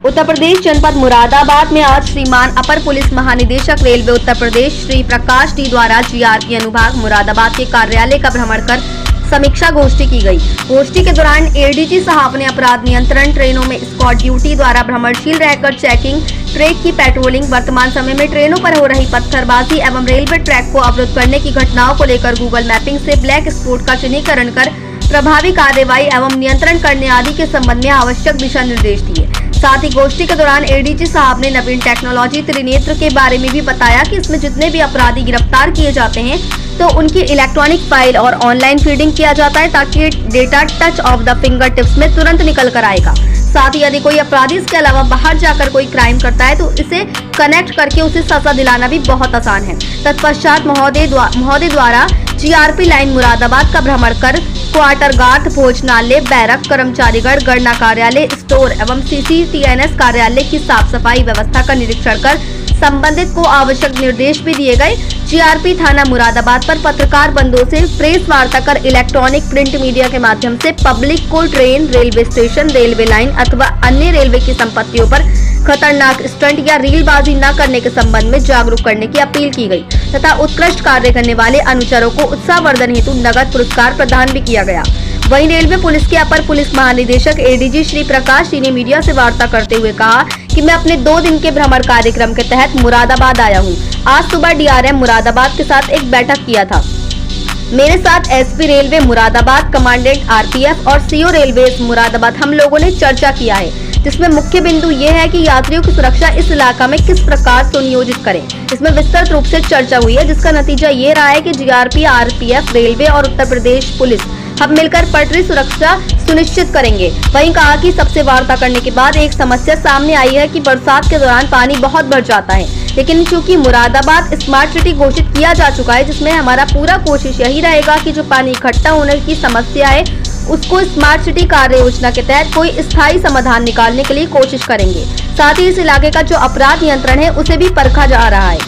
उत्तर प्रदेश जनपद मुरादाबाद में आज श्रीमान अपर पुलिस महानिदेशक रेलवे उत्तर प्रदेश श्री प्रकाश डी द्वारा जीआरपी अनुभाग मुरादाबाद के कार्यालय का भ्रमण कर समीक्षा गोष्ठी की गई। गोष्ठी के दौरान एडीजी साहब ने अपराध नियंत्रण, ट्रेनों में स्क्वाड ड्यूटी द्वारा भ्रमणशील रहकर चेकिंग, ट्रैक की पेट्रोलिंग, वर्तमान समय में ट्रेनों पर हो रही पत्थरबाजी एवं रेलवे ट्रैक को अवरुद्ध करने की घटनाओं को लेकर गूगल मैपिंग से ब्लैक स्पॉट का चिन्हीकरण कर प्रभावी कार्यवाही एवं नियंत्रण करने आदि के संबंध में आवश्यक दिशा निर्देश दिए। साथ ही गोष्ठी के दौरान एडीजी साहब ने नवीन टेक्नोलॉजी त्रिनेत्र के बारे में भी बताया कि इसमें जितने भी अपराधी गिरफ्तार किए जाते हैं तो उनकी इलेक्ट्रॉनिक फाइल और ऑनलाइन फीडिंग किया जाता है ताकि data touch of the finger tips में तुरंत निकल कर आएगा। साथ ही यदि कोई अपराधी इसके अलावा बाहर जाकर कोई क्राइम करता है तो इसे कनेक्ट करके उसे सजा दिलाना भी बहुत आसान है। तत्पश्चात महोदय द्वारा जीआरपी लाइन मुरादाबाद का भ्रमण कर क्वार्टर गार्ड, भोजनालय, बैरक, कर्मचारीगढ़, गणना कार्यालय, स्टोर एवं सीसीटीएनएस कार्यालय की साफ सफाई व्यवस्था का निरीक्षण कर संबंधित को आवश्यक निर्देश भी दिए गए। जीआरपी थाना मुरादाबाद पर पत्रकार बंधुओं से प्रेस वार्ता कर इलेक्ट्रॉनिक प्रिंट मीडिया के माध्यम से पब्लिक को train, railway station, railway line अथवा अन्य रेलवे की संपत्तियों पर खतरनाक स्टंट या रीलबाजी न करने के संबंध में जागरूक करने की अपील की गई तथा उत्कृष्ट कार्य करने वाले अनुचरों को उत्साहवर्धन हेतु नगद पुरस्कार प्रदान भी किया गया। वहीं रेलवे पुलिस के अपर पुलिस महानिदेशक एडीजी श्री प्रकाश डी ने मीडिया से वार्ता करते हुए कहा कि मैं अपने 2 दिन के भ्रमण कार्यक्रम के तहत मुरादाबाद आया हूं। आज सुबह डीआरएम मुरादाबाद के साथ एक बैठक किया था। मेरे साथ SP railway Moradabad, commandant RPF और सीओ रेलवे मुरादाबाद हम लोगों ने चर्चा किया है, जिसमें मुख्य बिंदु ये है कि यात्रियों की सुरक्षा इस इलाका में किस प्रकार सुनियोजित करें। इसमें विस्तृत रूप से चर्चा हुई है, जिसका नतीजा ये रहा है कि जीआरपी, आरपीएफ, रेलवे और उत्तर प्रदेश पुलिस हम मिलकर पटरी सुरक्षा सुनिश्चित करेंगे। वहीं कहा कि सबसे वार्ता करने के बाद एक समस्या सामने आई है कि बरसात के दौरान पानी बहुत बढ़ जाता है, लेकिन चूंकि मुरादाबाद स्मार्ट सिटी घोषित किया जा चुका है, जिसमें हमारा पूरा कोशिश यही रहेगा कि जो पानी इकट्ठा होने की समस्या है उसको स्मार्ट सिटी कार्य योजना के तहत कोई स्थायी समाधान निकालने के लिए कोशिश करेंगे। साथ ही इस इलाके का जो अपराध नियंत्रण है उसे भी परखा जा रहा है।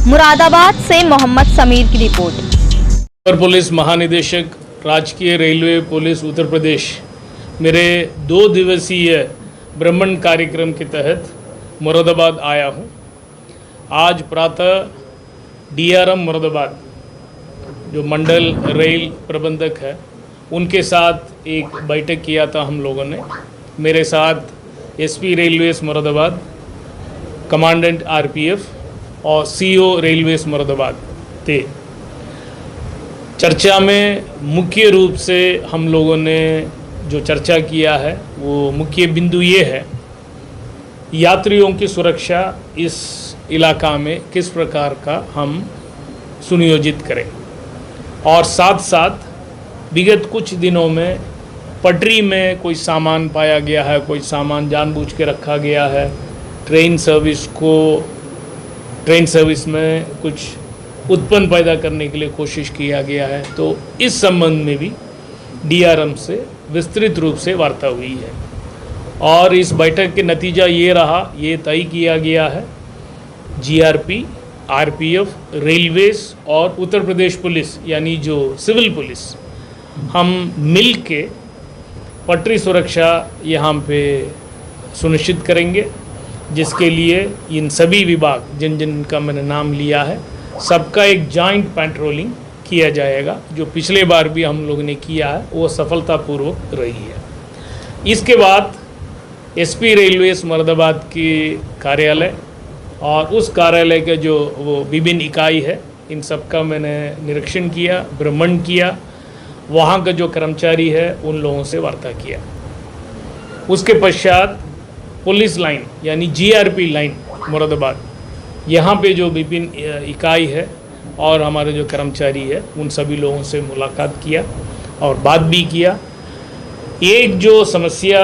मुरादाबाद से मोहम्मद समीर की रिपोर्ट। उत्तर पुलिस महानिदेशक राजकीय रेलवे पुलिस उत्तर प्रदेश मेरे 2 दिवसीय भ्रमण कार्यक्रम के तहत मुरादाबाद आया हूं। आज प्रातः डीआरएम मुरादाबाद जो मंडल रेल प्रबंधक है उनके साथ एक बैठक किया था हम लोगों ने। मेरे साथ SP railways Moradabad, commandant RPF और सीओ रेलवेज मुरादाबाद थे। चर्चा में मुख्य रूप से हम लोगों ने जो चर्चा किया है वो मुख्य बिंदु ये है, यात्रियों की सुरक्षा इस इलाका में किस प्रकार का हम सुनियोजित करें और साथ साथ विगत कुछ दिनों में पटरी में कोई सामान पाया गया है, कोई सामान जानबूझ के रखा गया है, ट्रेन सर्विस में कुछ उत्पन्न पैदा करने के लिए कोशिश किया गया है। तो इस संबंध में भी डीआरएम से विस्तृत रूप से वार्ता हुई है और इस बैठक के नतीजा ये रहा, ये तय किया गया है जीआरपी, आरपीएफ, रेलवेज और उत्तर प्रदेश पुलिस यानी जो सिविल पुलिस हम मिल के पटरी सुरक्षा यहाँ पे सुनिश्चित करेंगे, जिसके लिए इन सभी विभाग जिन जिन का मैंने नाम लिया है सबका एक जॉइंट पेट्रोलिंग किया जाएगा। जो पिछले बार भी हम लोगों ने किया है वो सफलतापूर्वक रही है। इसके बाद एसपी रेलवेज मुरादाबाद की कार्यालय और उस कार्यालय के जो वो विभिन्न इकाई है इन सब का मैंने निरीक्षण किया, भ्रमण किया, वहाँ का जो कर्मचारी है उन लोगों से वार्ता किया। उसके पश्चात पुलिस लाइन यानी जीआरपी लाइन मुरादाबाद यहाँ पे जो विभिन्न इकाई है और हमारे जो कर्मचारी है उन सभी लोगों से मुलाकात किया और बात भी किया। एक जो समस्या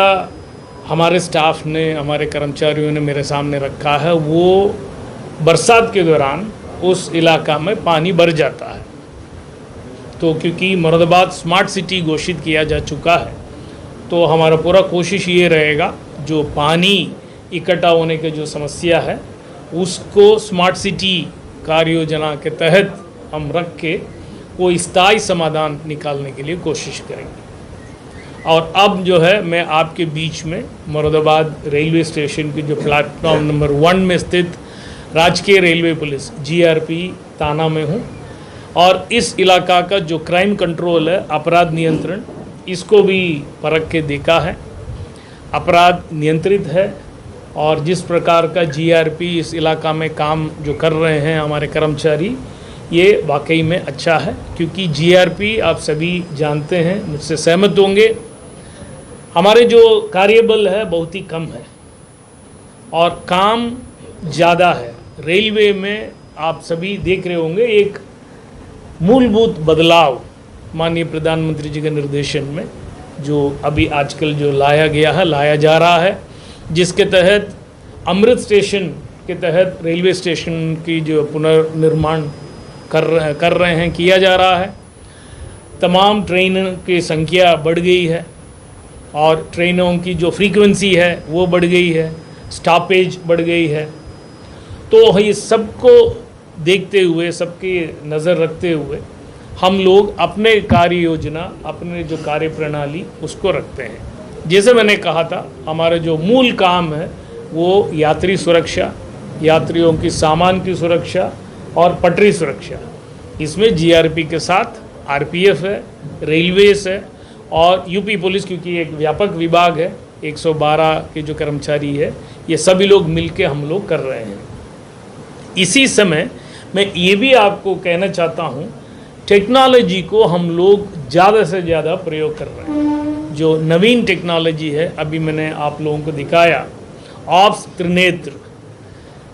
हमारे स्टाफ ने, हमारे कर्मचारियों ने मेरे सामने रखा है वो बरसात के दौरान उस इलाका में पानी भर जाता है। तो क्योंकि मुरादाबाद स्मार्ट सिटी घोषित किया जा चुका है तो हमारा पूरा कोशिश ये रहेगा जो पानी इकट्ठा होने की जो समस्या है उसको स्मार्ट सिटी कार्य योजना के तहत हम रख के कोई स्थायी समाधान निकालने के लिए कोशिश करेंगे। और अब जो है मैं आपके बीच में मुरादाबाद रेलवे स्टेशन की जो प्लेटफॉर्म नंबर 1 में स्थित राजकीय रेलवे पुलिस जीआरपी थाना में हूँ। और इस इलाका का जो क्राइम कंट्रोल है, अपराध नियंत्रण, इसको भी परख के देखा है। अपराध नियंत्रित है और जिस प्रकार का जीआरपी इस इलाका में काम जो कर रहे हैं हमारे कर्मचारी, ये वाकई में अच्छा है। क्योंकि जीआरपी आप सभी जानते हैं, मुझसे सहमत होंगे, हमारे जो कार्यबल है बहुत ही कम है और काम ज़्यादा है। रेलवे में आप सभी देख रहे होंगे एक मूलभूत बदलाव माननीय प्रधानमंत्री जी के निर्देशन में जो अभी आजकल जो लाया जा रहा है, जिसके तहत अमृत स्टेशन के तहत रेलवे स्टेशन की जो पुनर्निर्माण कर रहे हैं, किया जा रहा है। तमाम ट्रेन की संख्या बढ़ गई है और ट्रेनों की जो फ्रीक्वेंसी है वो बढ़ गई है, स्टॉपेज बढ़ गई है। तो ये सबको देखते हुए, सबकी नज़र रखते हुए हम लोग अपने कार्य योजना, अपने जो कार्य प्रणाली उसको रखते हैं। जैसे मैंने कहा था, हमारा जो मूल काम है वो यात्री सुरक्षा, यात्रियों की सामान की सुरक्षा और पटरी सुरक्षा। इसमें जीआरपी के साथ आरपीएफ है, रेलवेज है और यूपी पुलिस, क्योंकि एक व्यापक विभाग है, 112 के जो कर्मचारी है, ये सभी लोग मिलके हम लोग कर रहे हैं। इसी समय मैं ये भी आपको कहना चाहता हूँ, टेक्नोलॉजी को हम लोग ज़्यादा से ज़्यादा प्रयोग कर रहे हैं। जो नवीन टेक्नोलॉजी है, अभी मैंने आप लोगों को दिखाया ऑप्स त्रिनेत्र,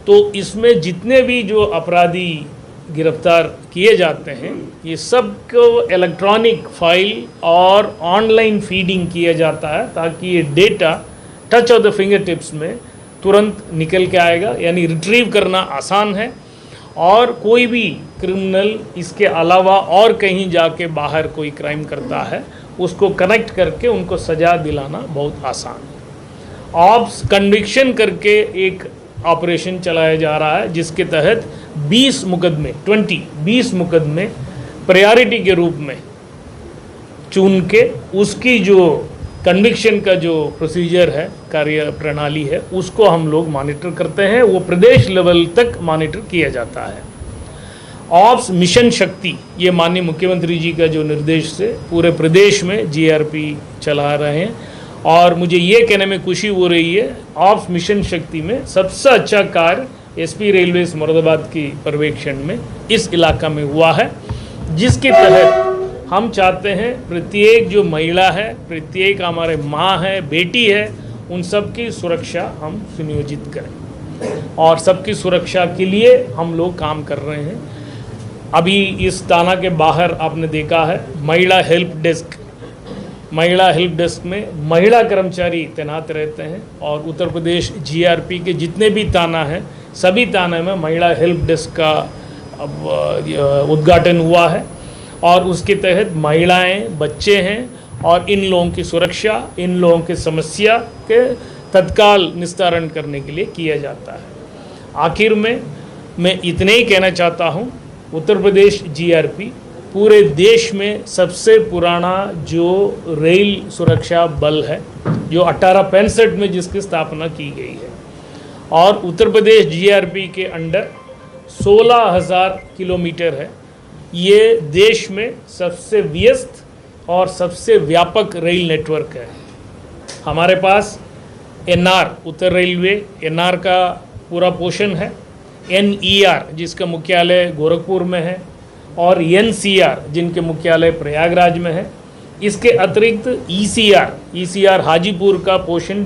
तो इसमें जितने भी जो अपराधी गिरफ्तार किए जाते हैं, ये सब को इलेक्ट्रॉनिक फाइल और ऑनलाइन फीडिंग किया जाता है ताकि ये data touch of the finger tips में तुरंत निकल के आएगा, यानी रिट्रीव करना आसान है। और कोई भी क्रिमिनल इसके अलावा और कहीं जाके बाहर कोई क्राइम करता है, उसको कनेक्ट करके उनको सज़ा दिलाना बहुत आसान है। ऑप्स कन्विक्शन करके एक ऑपरेशन चलाया जा रहा है, जिसके तहत 20 मुकदमे प्रायोरिटी के रूप में चुन के उसकी जो कन्विक्शन का जो प्रोसीजर है, कार्य प्रणाली है, उसको हम लोग मॉनिटर करते हैं। वो प्रदेश लेवल तक मॉनिटर किया जाता है। ऑप्स मिशन शक्ति, ये माननीय मुख्यमंत्री जी का जो निर्देश से पूरे प्रदेश में जीआरपी चला रहे हैं और मुझे ये कहने में खुशी हो रही है, ऑप्स मिशन शक्ति में सबसे अच्छा कार्य एसपी रेलवेज मुरादाबाद की पर्यवेक्षण में इस इलाका में हुआ है, जिसके तहत हम चाहते हैं प्रत्येक जो महिला है, प्रत्येक हमारे माँ है, बेटी है, उन सब की सुरक्षा हम सुनियोजित करें और सबकी सुरक्षा के लिए हम लोग काम कर रहे हैं। अभी इस थाना के बाहर आपने देखा है महिला हेल्प डेस्क में महिला कर्मचारी तैनात रहते हैं और उत्तर प्रदेश जीआरपी के जितने भी थाना हैं, सभी थाना में महिला हेल्प डेस्क का उद्घाटन हुआ है और उसके तहत महिलाएं, बच्चे हैं और इन लोगों की सुरक्षा, इन लोगों की समस्या के तत्काल निस्तारण करने के लिए किया जाता है। आखिर में मैं इतने ही कहना चाहता हूं, उत्तर प्रदेश जीआरपी पूरे देश में सबसे पुराना जो रेल सुरक्षा बल है, जो 1865 में जिसकी स्थापना की गई है और उत्तर प्रदेश जीआरपी के अंडर 16,000 किलोमीटर है। ये देश में सबसे व्यस्त और सबसे व्यापक रेल नेटवर्क है। हमारे पास एनआर, उत्तर रेलवे एनआर का पूरा पोर्शन है, एनईआर जिसका मुख्यालय गोरखपुर में है और एनसीआर जिनके मुख्यालय प्रयागराज में है। इसके अतिरिक्त ईसीआर हाजीपुर का पोर्शन